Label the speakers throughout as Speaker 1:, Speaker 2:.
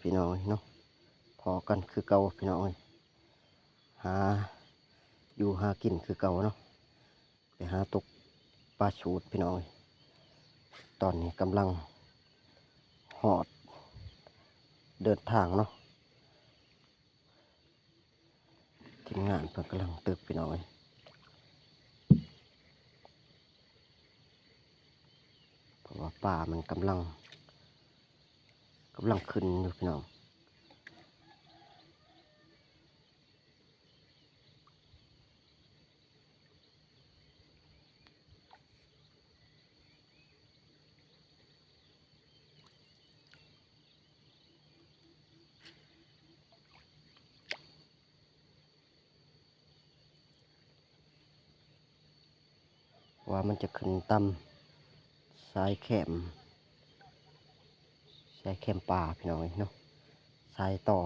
Speaker 1: พี่น้องเนาะพอกันคือเก่าพี่น้องหาอยู่หากินคือเก่าเนาะไปหาตกปลาชูดพี่น้องตอนนี้กำลังหอดเดินทางเนาะทีมงานเพิ่นกำลังตึกพี่น้องเพราะว่าป่ามันกำลังขึ้นอยู่พี่น้องว่ามันจะขึ้นต่ำสายแคมป่าพี่น้องเนาะสายต่อ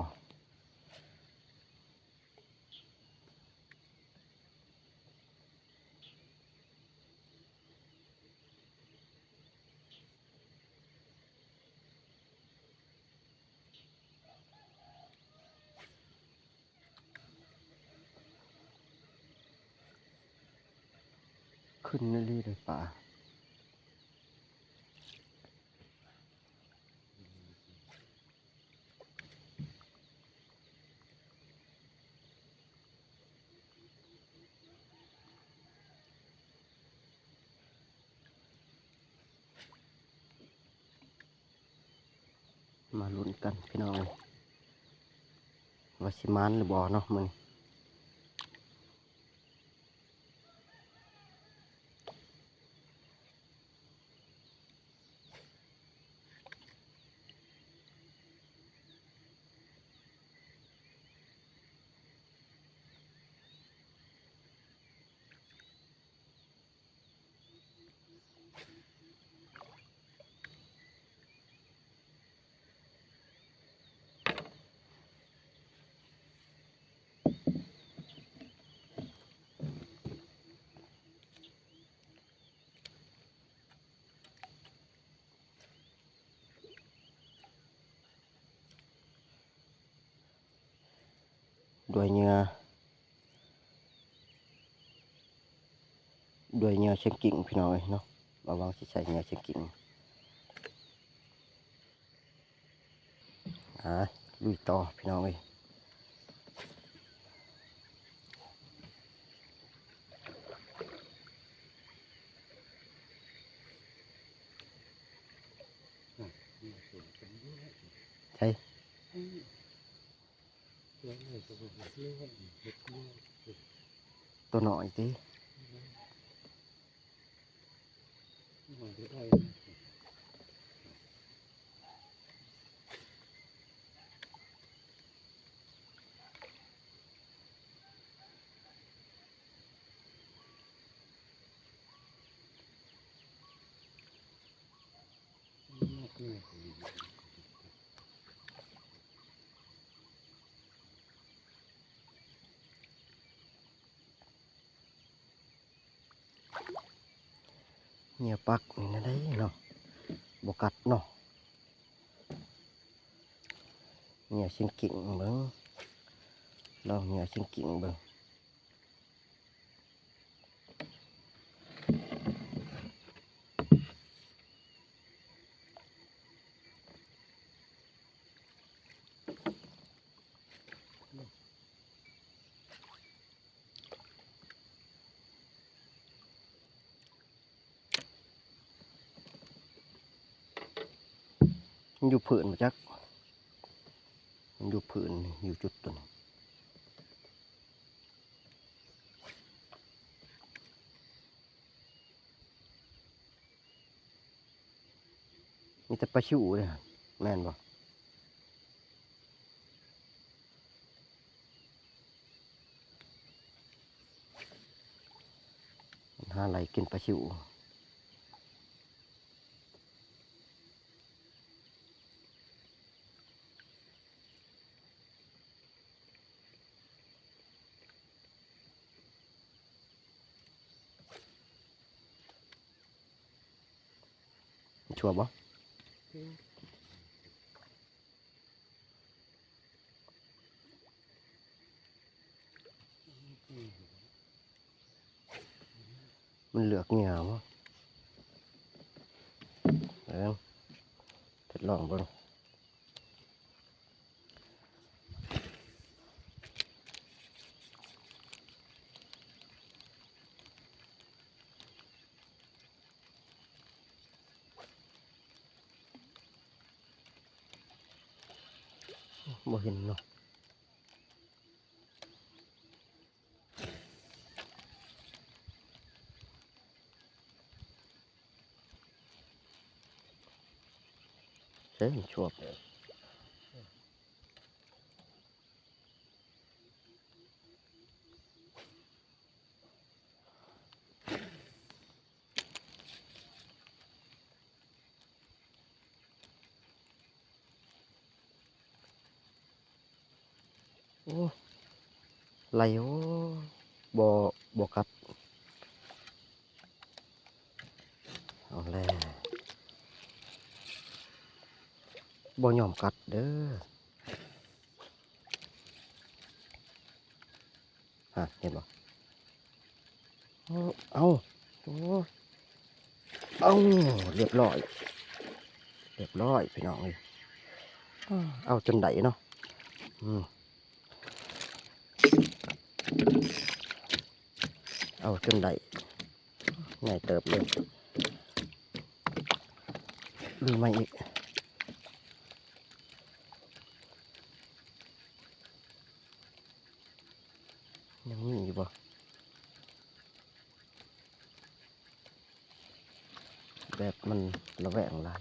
Speaker 1: ขึ้นเรื่อยๆเลยป่ามาลุ้นกันพี่น้องว่าสิมานหรือบ่เนาะมึงด้วยเหงื่อเชียงกิ่งพี่น้องเนาะระวังสิใส่เหงื่อเชียงกิ่งลุยต่อพี่น้องใช่ตัวหน่อยสิเหงื่อปักนี่นะได้เนาะบกัดเนาะเหงื่อเชียงกิ่งเบิ่งลองเหงื่อเชียงกิ่งเบิ่งมันอยู่ผืนมาจักมันอยู่ผืนอยู่จุดตัวนี้มีแต่ปลาชิวเลยแม่นบ่หาอะไรกินปลาชิวชัวร์บ่ มันเหลือกเหงียวะทดลองเบิ่งบ่เห็นเนาะใช่ชวบโอ้ไหลโอ้บ่บ่กัดเอาแล้วบ่ยอมกัดเด้อฮะเห็นบ่เอาโอ้เอาเรียบร้อยพี่น้องเลยเอาจนได้เนาะเอาจนได้ง่ายเติบเลยลุยมาอีกยังมีอยู่บ่แบบมันระแวงหลาย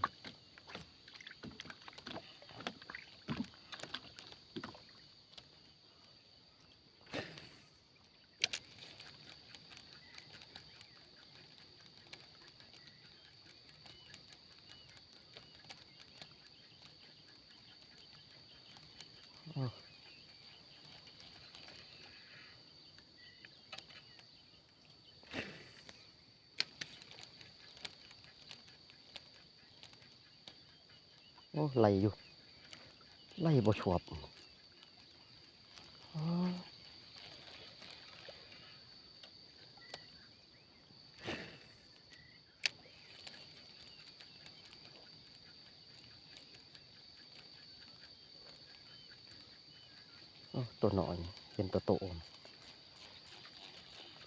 Speaker 1: โอ้ไหลอยู่ไหลบ่ชวบตัวหน่อยเป็นตัวโต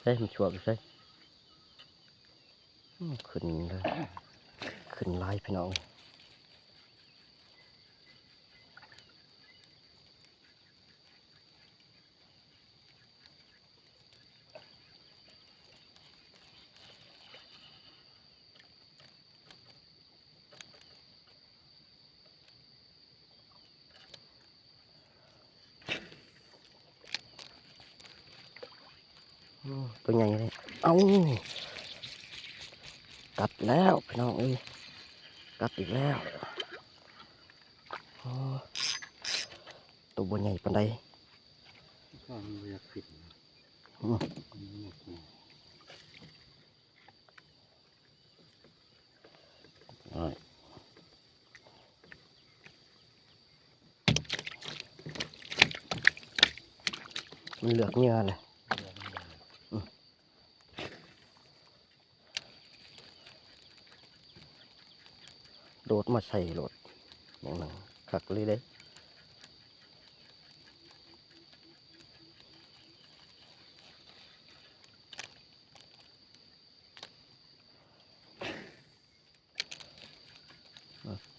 Speaker 1: ใช่มันชวบใช่ขึ้นเลยขึ้นไล่พี่น้องตัวใหญ่เลยเอากัดแล้วพี่น้องเอ้ยกัดอีกแล้วตัวบนใหญ่ปานใด
Speaker 2: ก็มันอยากผิด
Speaker 1: มันเหลือกเงี้ยเลยโดดมาใส่โหลดอย่างนั้นขักเลยเด้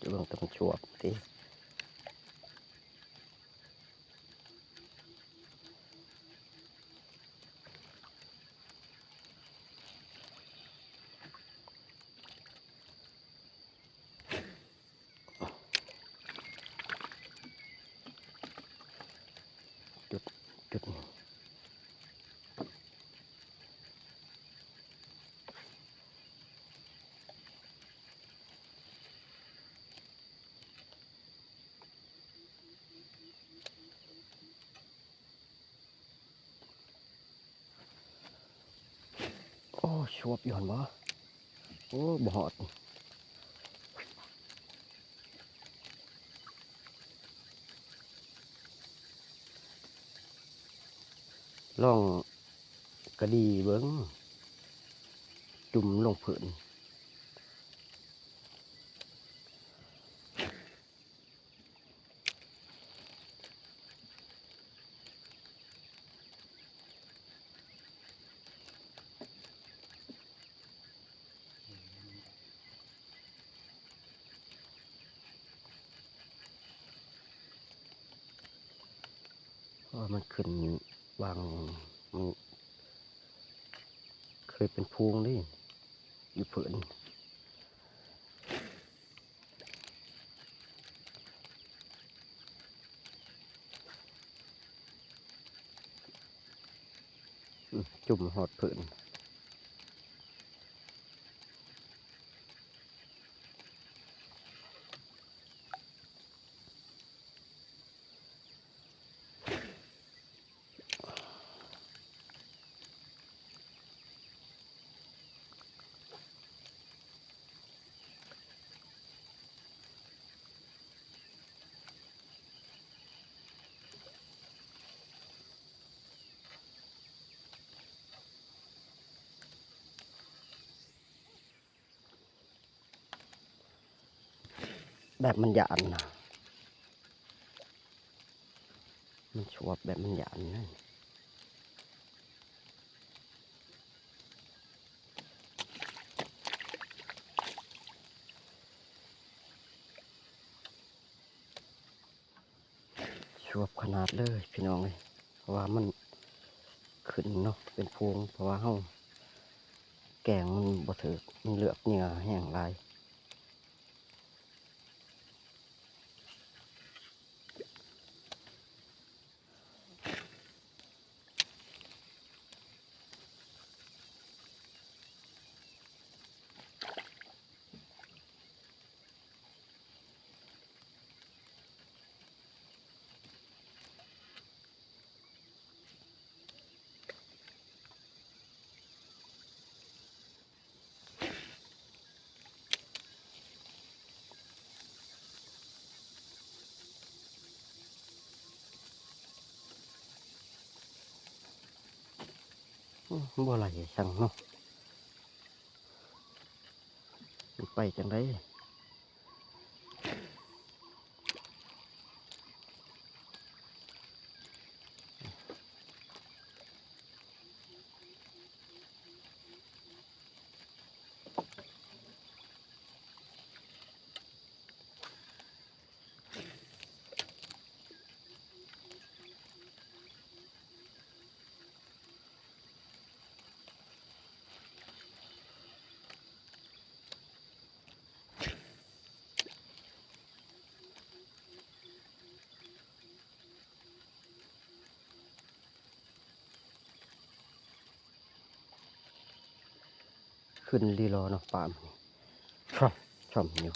Speaker 1: จะลงแต่มันชวบทีจุดโอ้ชวบอยู่หันบ่โอ้บ่หอดลอง ก็ดีเบิ้งจุ่มลงผืนเพราะว่ามันขึ้นวางมันเคยเป็นพวงนี่อยู่ผืนจุ่มหอดผืนแบบมันหยาบนะมันชวบแบบมันหยาบนะชวบขนาดเลยพี่น้องเลยเพราะว่ามันขึ้นเนาะเป็นพวงเพราะว่าเฮาแกงมันบ่ถือมันเหลือกเหงื่อแห้งลายบ่ไหลสั่งเนาะมันไปจังไดขึ้นลีรอเนาะปามช่อมช่อมอยู่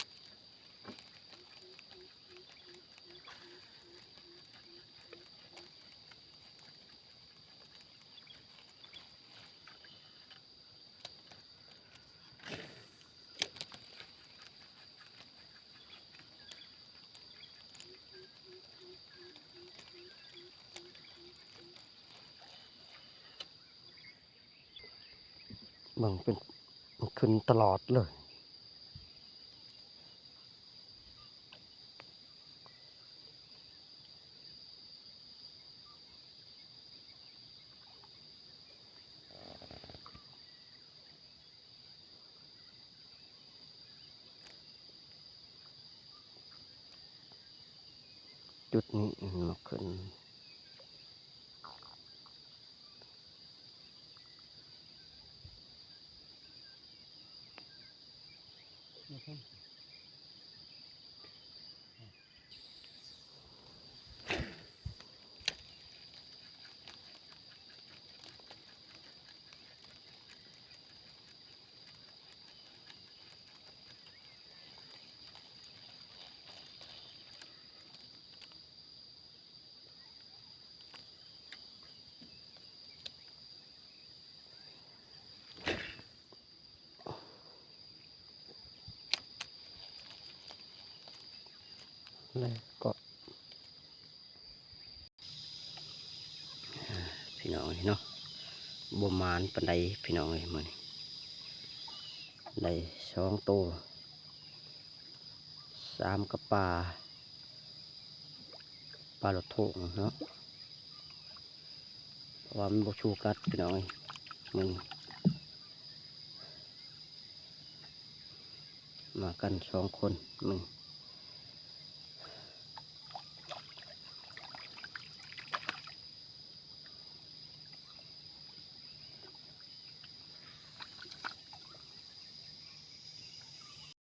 Speaker 1: มันเป็นมันขึ้นตลอดเลยจุดนี้มันขึ้นแล้วก็พี่น้องนี่เนาะ บ่หมานปานใดพี่น้องเอ้ยมื้อนี้ได้2 ตัว3กับปลาโลดโถงเนาะเพราะว่ามันบ่ชูกัดพี่น้องเอ้ยมื้อนี้มากัน2 คนมื้อนี้